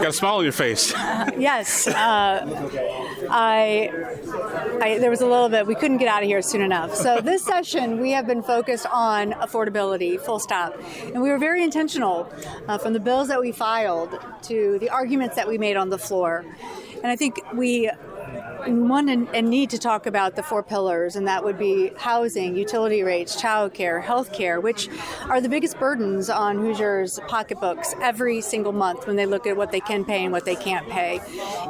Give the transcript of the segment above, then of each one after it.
got a smile on your face. Yes. There was a little bit, we couldn't get out of here soon enough. So this session, we have been focused on affordability, full stop. And we were very intentional from the bills that we filed to the arguments that we made on the floor. And I think we want and need to talk about the four pillars, and that would be housing, utility rates, childcare, healthcare, which are the biggest burdens on Hoosiers' pocketbooks every single month when they look at what they can pay and what they can't pay.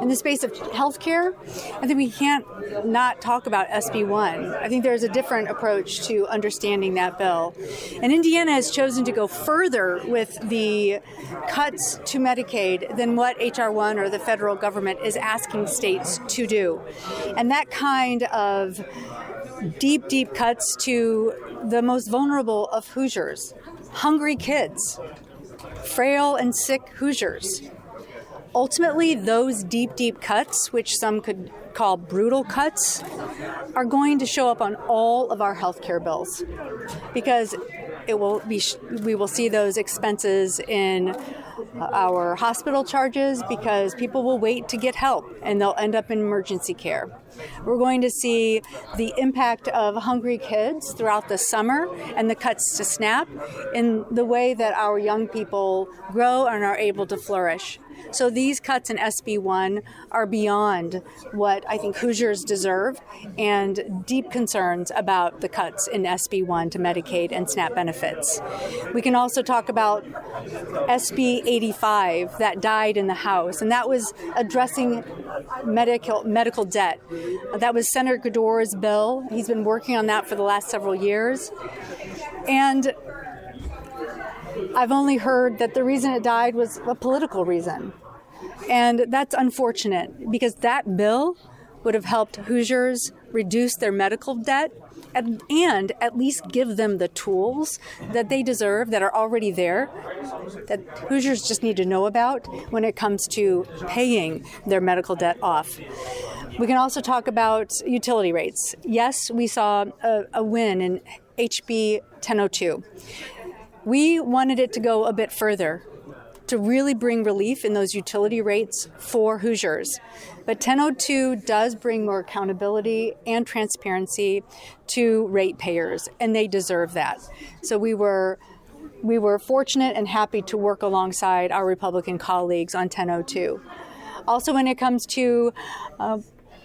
In the space of healthcare, I think we can't not talk about SB 1. I think there's a different approach to understanding that bill. And Indiana has chosen to go further with the cuts to Medicaid than what HR 1 or the federal government is asking states to do. And that kind of deep, deep cuts to the most vulnerable of Hoosiers, hungry kids, frail and sick Hoosiers. Ultimately, those deep, deep cuts, which some could call brutal cuts, are going to show up on all of our healthcare bills, because we will see those expenses in our hospital charges, because people will wait to get help and they'll end up in emergency care. We're going to see the impact of hungry kids throughout the summer and the cuts to SNAP in the way that our young people grow and are able to flourish. So these cuts in SB 1 are beyond what I think Hoosiers deserve, and deep concerns about the cuts in SB 1 to Medicaid and SNAP benefits. We can also talk about SB 85 that died in the House, and that was addressing medical debt. That was Senator Gador's bill. He's been working on that for the last several years. And I've only heard that the reason it died was a political reason. And that's unfortunate, because that bill would have helped Hoosiers reduce their medical debt and at least give them the tools that they deserve, that are already there, that Hoosiers just need to know about when it comes to paying their medical debt off. We can also talk about utility rates. Yes, we saw a win in HB 1002. We wanted it to go a bit further, to really bring relief in those utility rates for Hoosiers. But 1002 does bring more accountability and transparency to ratepayers, and they deserve that. So we were fortunate and happy to work alongside our Republican colleagues on 1002. Also, when it comes to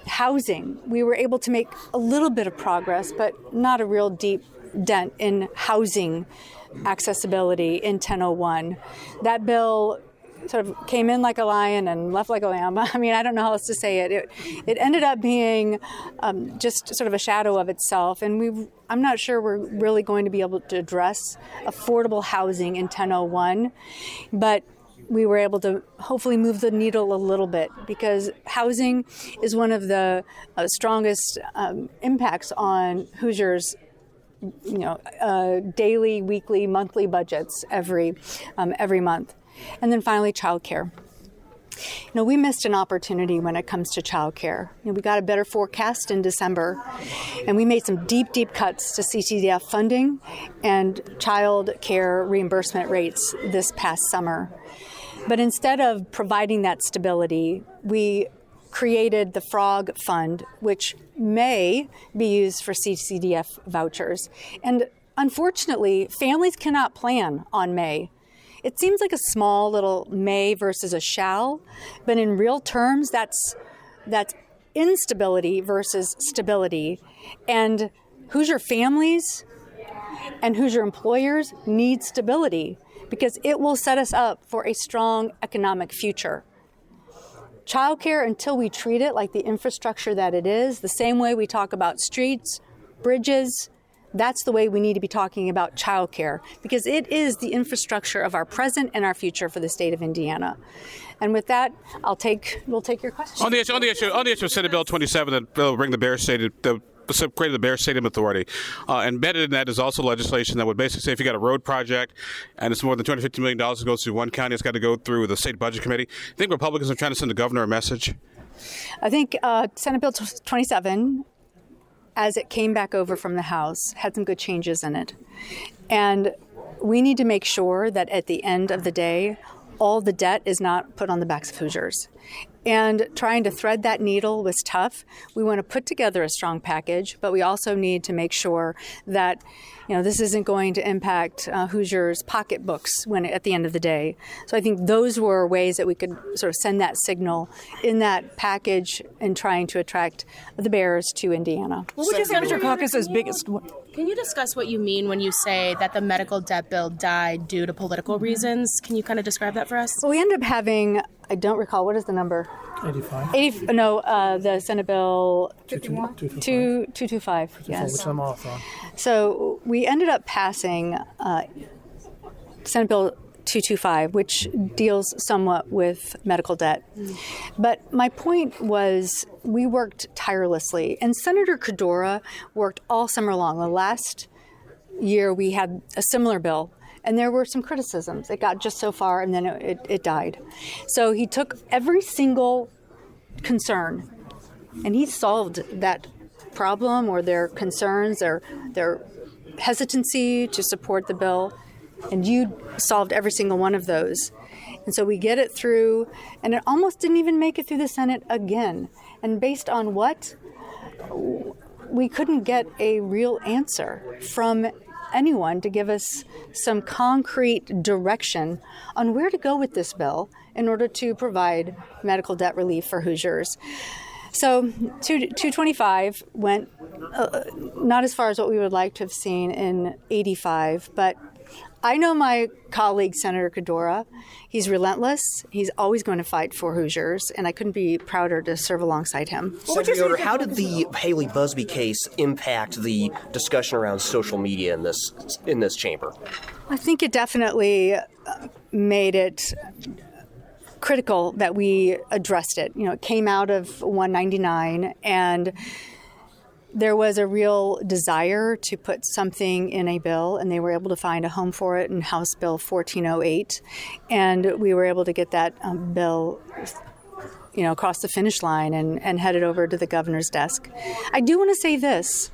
housing, we were able to make a little bit of progress, but not a real deep dent in housing accessibility in 1001. That bill sort of came in like a lion and left like a lamb. I mean, I don't know how else to say it. It ended up being just sort of a shadow of itself, and I'm not sure we're really going to be able to address affordable housing in 1001, but we were able to hopefully move the needle a little bit, because housing is one of the strongest impacts on Hoosiers' daily, weekly, monthly budgets every month. And then finally, childcare. We missed an opportunity when it comes to childcare. We got a better forecast in December, and we made some deep, deep cuts to CTDF funding and child care reimbursement rates this past summer. But instead of providing that stability, we created the FROG Fund, which may be used for CCDF vouchers. And unfortunately, families cannot plan on May. It seems like a small little may versus a shall, but in real terms, that's instability versus stability. And Hoosier families and Hoosier employers need stability, because it will set us up for a strong economic future. Childcare, until we treat it like the infrastructure that it is, the same way we talk about streets, bridges, that's the way we need to be talking about childcare, because it is the infrastructure of our present and our future for the state of Indiana. And with that, we'll take your questions. On the issue of Senate Bill 27, that will bring the Bear Stadium, created the Bear Stadium Authority. Embedded in that is also legislation that would basically say if you got a road project and it's more than $250 million that goes through one county, it's got to go through the state budget committee. I think Republicans are trying to send the governor a message. I think Senate Bill 27, as it came back over from the House, had some good changes in it. And we need to make sure that at the end of the day, all the debt is not put on the backs of Hoosiers. And trying to thread that needle was tough. We want to put together a strong package, but we also need to make sure that this isn't going to impact Hoosiers' pocketbooks at the end of the day. So I think those were ways that we could sort of send that signal in that package in trying to attract the Bears to Indiana. What would you say was your caucus's biggest? Can you discuss what you mean when you say that the medical debt bill died due to political reasons? Can you kind of describe that for us? Well, we ended up having, I don't recall, what is the number? 85. The Senate Bill 225. Yes. Which I'm off on. So we ended up passing Senate Bill 225, which deals somewhat with medical debt. But my point was we worked tirelessly, and Senator Cordora worked all summer long. The last year we had a similar bill, and there were some criticisms. It got just so far, and then it died. So he took every single concern, and he solved that problem or their concerns or their hesitancy to support the bill, and you solved every single one of those. And so we get it through, and it almost didn't even make it through the Senate again. And based on what? We couldn't get a real answer from anyone to give us some concrete direction on where to go with this bill in order to provide medical debt relief for Hoosiers. So 225 went not as far as what we would like to have seen in 85, but I know my colleague, Senator Cordora. He's relentless. He's always going to fight for Hoosiers, and I couldn't be prouder to serve alongside him. Senator Yoder, how did the Haley Busby case impact the discussion around social media in this chamber? I think it definitely made it critical that we addressed it. It came out of 199, and there was a real desire to put something in a bill, and they were able to find a home for it in House Bill 1408. And we were able to get that bill across the finish line and headed over to the governor's desk. I do want to say this.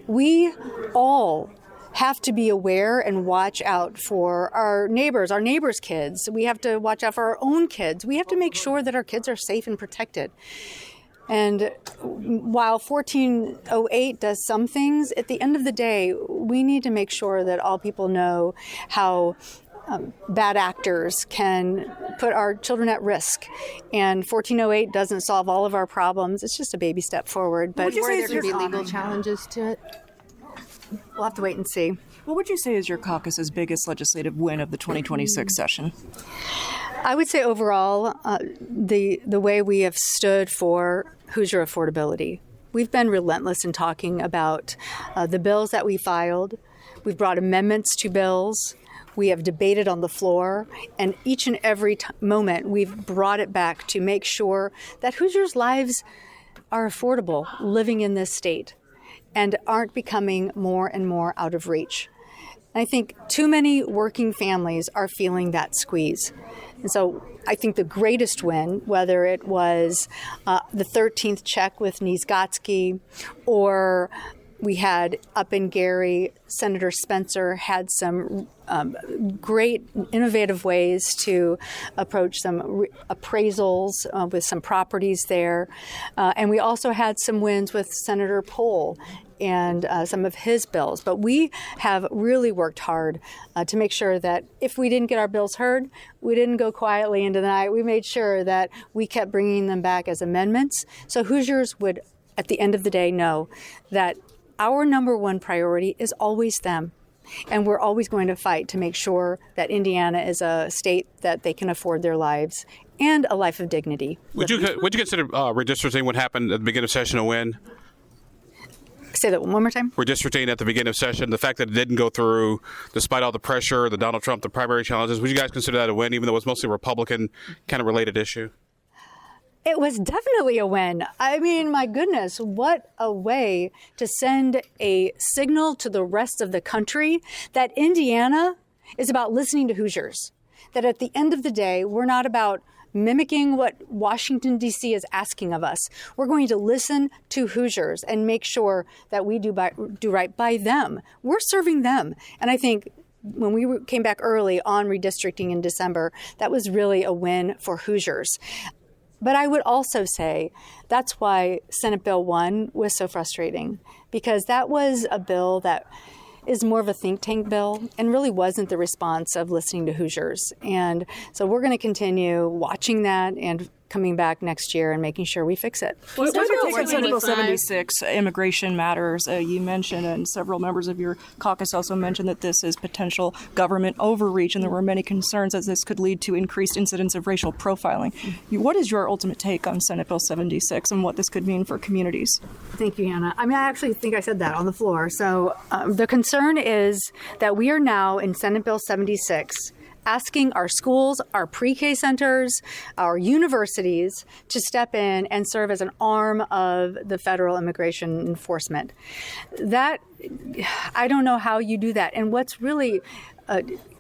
We all have to be aware and watch out for our neighbors' kids. We have to watch out for our own kids. We have to make sure that our kids are safe and protected. And while 1408 does some things, at the end of the day, we need to make sure that all people know how bad actors can put our children at risk. And 1408 doesn't solve all of our problems. It's just a baby step forward. But Would you say there there could be legal challenges to it? We'll have to wait and see. What would you say is your caucus's biggest legislative win of the 2026 session? I would say overall, the way we have stood for Hoosier affordability. We've been relentless in talking about the bills that we filed. We've brought amendments to bills. We have debated on the floor, and each and every moment we've brought it back to make sure that Hoosiers' lives are affordable living in this state and aren't becoming more and more out of reach. I think too many working families are feeling that squeeze. And so I think the greatest win, whether it was the 13th check with Niezgotsky, or we had up in Gary, Senator Spencer had some great innovative ways to approach some appraisals with some properties there. And we also had some wins with Senator Pohl and some of his bills. But we have really worked hard to make sure that if we didn't get our bills heard, we didn't go quietly into the night. We made sure that we kept bringing them back as amendments. So Hoosiers would, at the end of the day, know that our number one priority is always them. And we're always going to fight to make sure that Indiana is a state that they can afford their lives and a life of dignity. Would you consider redistricting what happened at the beginning of session a win? Say that one more time. Redistricting at the beginning of session, the fact that it didn't go through, despite all the pressure, the Donald Trump, the primary challenges, would you guys consider that a win, even though it was mostly a Republican kind of related issue? It was definitely a win. I mean, my goodness, what a way to send a signal to the rest of the country that Indiana is about listening to Hoosiers. That at the end of the day, we're not about mimicking what Washington, D.C. is asking of us. We're going to listen to Hoosiers and make sure that we do right by them. We're serving them. And I think when we came back early on redistricting in December, that was really a win for Hoosiers. But I would also say that's why Senate Bill 1 was so frustrating, because that was a bill that is more of a think tank bill and really wasn't the response of listening to Hoosiers. And so we're going to continue watching that and coming back next year and making sure we fix it. What's your take on Senate Bill 76, immigration matters? You mentioned, and several members of your caucus also mentioned, that this is potential government overreach, and there were many concerns that this could lead to increased incidents of racial profiling. What is your ultimate take on Senate Bill 76 and what this could mean for communities? Thank you, Hannah. I mean, I actually think I said that on the floor. So the concern is that we are now in Senate Bill 76 asking our schools, our pre-K centers, our universities to step in and serve as an arm of the federal immigration enforcement. That, I don't know how you do that. And what's really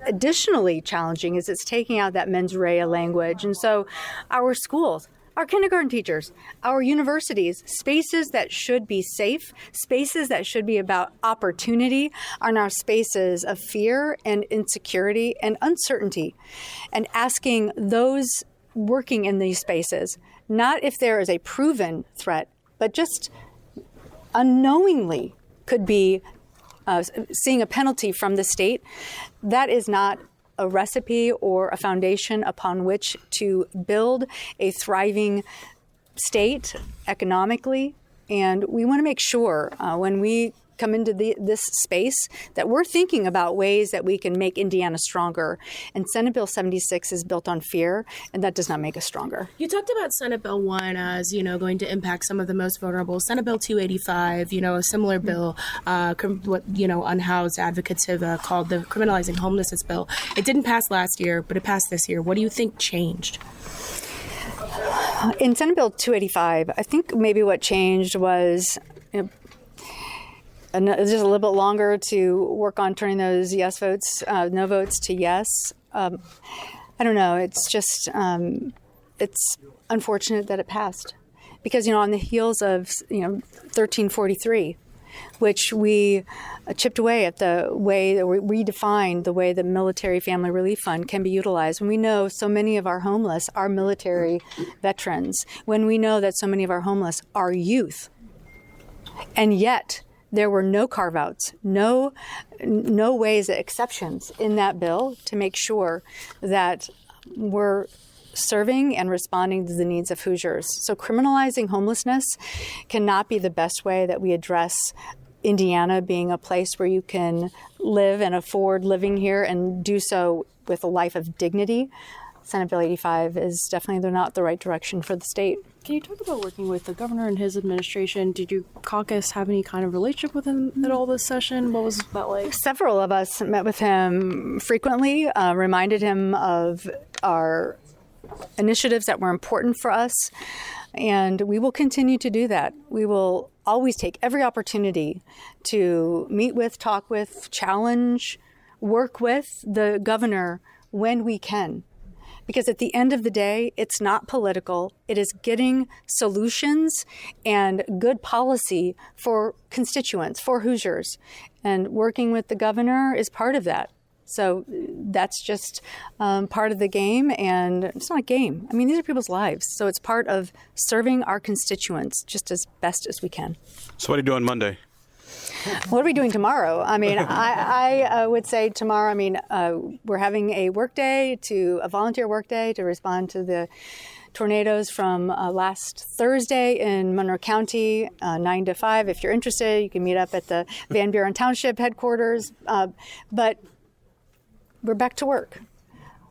additionally challenging is it's taking out that mens rea language. And so our schools, our kindergarten teachers, our universities, spaces that should be safe, spaces that should be about opportunity, are now spaces of fear and insecurity and uncertainty. And asking those working in these spaces, not if there is a proven threat, but just unknowingly could be seeing a penalty from the state, that is not a recipe or a foundation upon which to build a thriving state economically. And we want to make sure when we come into this space that we're thinking about ways that we can make Indiana stronger. And Senate Bill 76 is built on fear, and that does not make us stronger. You talked about Senate Bill 1 as, going to impact some of the most vulnerable. Senate Bill 285, a similar bill, what, unhoused advocates have called the criminalizing homelessness bill. It didn't pass last year, but it passed this year. What do you think changed? In Senate Bill 285, I think maybe what changed was and it's just a little bit longer to work on turning those yes votes, no votes to yes. I don't know. It's just, it's unfortunate that it passed. Because, on the heels of, 1343, which we chipped away at the way that we redefined the way the Military Family Relief Fund can be utilized. When we know so many of our homeless are military veterans, when we know that so many of our homeless are youth, and yet there were no carve-outs, no ways, exceptions in that bill to make sure that we're serving and responding to the needs of Hoosiers. So criminalizing homelessness cannot be the best way that we address Indiana being a place where you can live and afford living here and do so with a life of dignity. Senate Bill 85 is definitely not the right direction for the state. Can you talk about working with the governor and his administration? Did your caucus have any kind of relationship with him at all this session? What was that like? Several of us met with him frequently, reminded him of our initiatives that were important for us, and we will continue to do that. We will always take every opportunity to meet with, talk with, challenge, work with the governor when we can. Because at the end of the day, it's not political. It is getting solutions and good policy for constituents, for Hoosiers. And working with the governor is part of that. So that's just part of the game. And it's not a game. I mean, these are people's lives. So it's part of serving our constituents just as best as we can. So what are you doing Monday? What are we doing tomorrow? I mean, I would say tomorrow, we're having a volunteer work day to respond to the tornadoes from last Thursday in Monroe County, 9 to 5. If you're interested, you can meet up at the Van Buren Township headquarters. But we're back to work.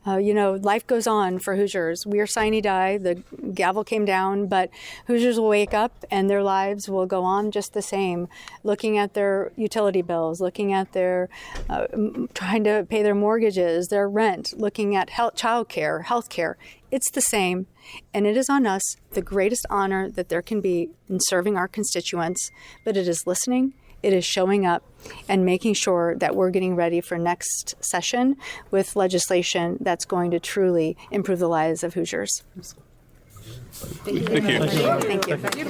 Life goes on for Hoosiers. We are sine die. The gavel came down, but Hoosiers will wake up and their lives will go on just the same, looking at their utility bills, looking at their, trying to pay their mortgages, their rent, looking at childcare, healthcare. It's the same. And it is on us the greatest honor that there can be in serving our constituents, but it is listening. It is showing up and making sure that we're getting ready for next session with legislation that's going to truly improve the lives of Hoosiers. Thank you. Thank you.